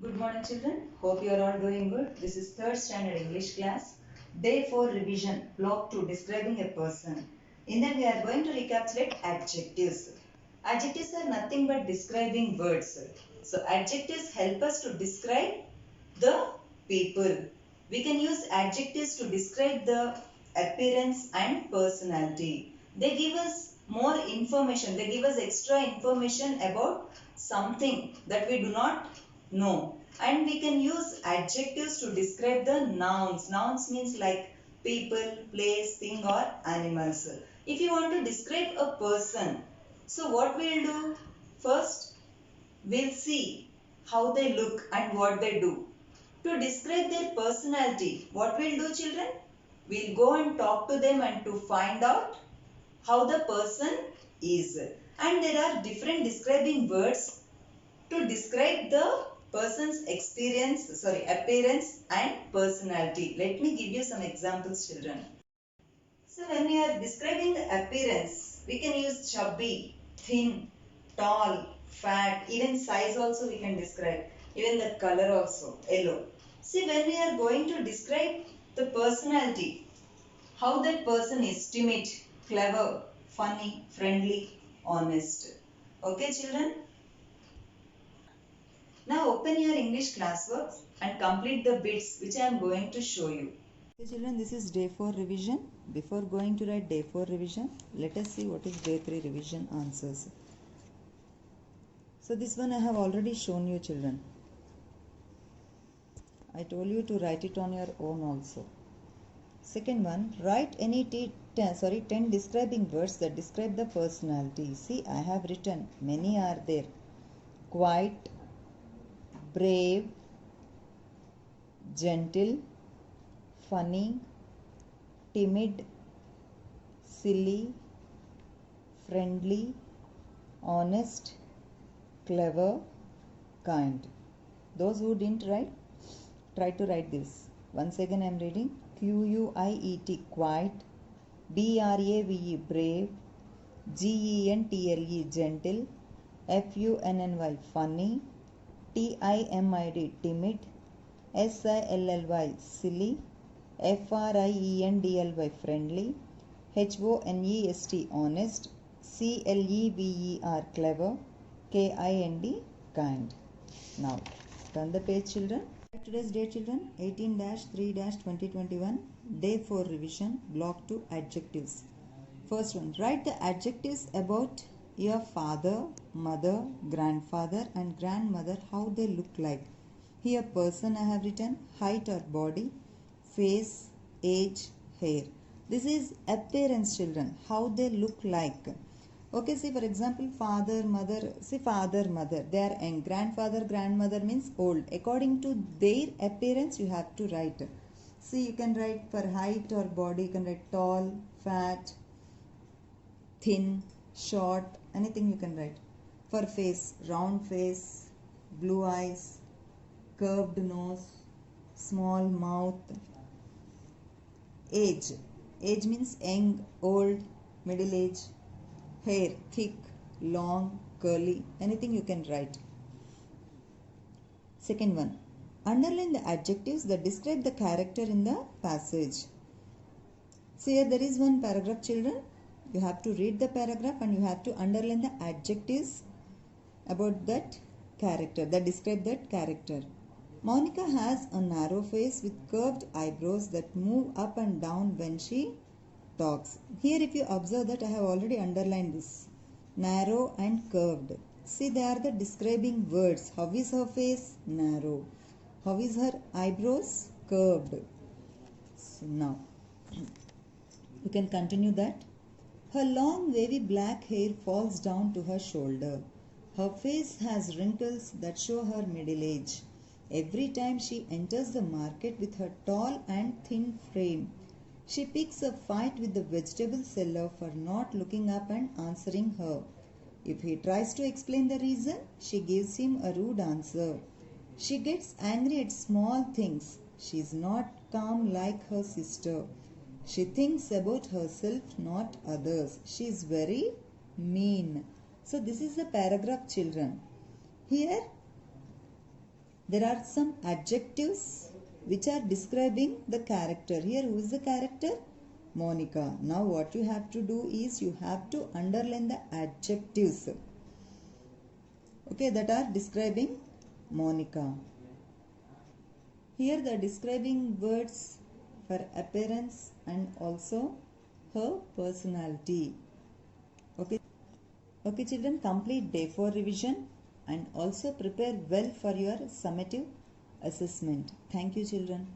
Good morning children. Hope you are all doing good. This is 3rd standard English class. Day 4 revision. Block 2 describing a person. In that we are going to recapitulate adjectives. Adjectives are nothing but describing words. So adjectives help us to describe the people. We can use adjectives to describe the appearance and personality. They give us more information. They give us extra information about something that we do not know. And we can use adjectives to describe the nouns. Nouns means like people, place, thing or animals. If you want to describe a person, so what we'll do? First, we'll see how they look and what they do. To describe their personality, what we'll do children? We'll go and talk to them and to find out how the person is. And there are different describing words to describe the person's appearance and personality. Let me give you some examples children. So when we are describing the appearance, we can use chubby, thin, tall, fat, even size also we can describe. Even the color also, yellow. See, when we are going to describe the personality, how that person is timid, clever, funny, friendly, honest. Okay children? Now open your English classwork and complete the bits which I am going to show you. Okay children, this is day 4 revision. Before going to write day 4 revision, let us see what is day 3 revision answers. So this one I have already shown you children. I told you to write it on your own also. Second one, write any 10 describing words that describe the personality. See, I have written, many are there. Quiet, brave, gentle, funny, timid, silly, friendly, honest, clever, kind. Those who didn't write, try to write this. Once again I am reading. Quiet, quiet, brave, brave, gentle, gentle, funny, funny, timid, timid, silly, silly, friendly, friendly, honest, honest, clever, clever, kind, kind. Now, turn the page children. Today's date children 18-3-2021 day 4 revision block 2 adjectives. First one, write the adjectives about your father, mother, grandfather and grandmother, how they look like. Here person I have written, height or body, face, age, hair. This is appearance children, how they look like. Okay, see for example, father, mother, see father, mother, they are young. Grandfather, grandmother means old. According to their appearance, you have to write. See, you can write for height or body, you can write tall, fat, thin, short, anything you can write. For face, round face, blue eyes, curved nose, small mouth. Age, age means young, old, middle age. Hair, thick, long, curly, anything you can write. Second one, underline the adjectives that describe the character in the passage. See here there is one paragraph children. You have to read the paragraph and you have to underline the adjectives about that character, that describe that character. Monica has a narrow face with curved eyebrows that move up and down when she talks. Here if you observe that I have already underlined this. Narrow and curved. See, they are the describing words. How is her face? Narrow. How is her eyebrows? Curved. So now, you can continue that. Her long wavy black hair falls down to her shoulder. Her face has wrinkles that show her middle age. Every time she enters the market with her tall and thin frame, she picks a fight with the vegetable seller for not looking up and answering her. If he tries to explain the reason, she gives him a rude answer. She gets angry at small things. She is not calm like her sister. She thinks about herself, not others. She is very mean. So this is the paragraph children. Here There are some adjectives which are describing the character. Here, who is the character? Monica. Now what you have to do is you have to underline the adjectives, okay, that are describing Monica. Here the describing words for appearance and also her personality. Okay children, complete day 4 revision and also prepare well for your summative assessment. Thank you children.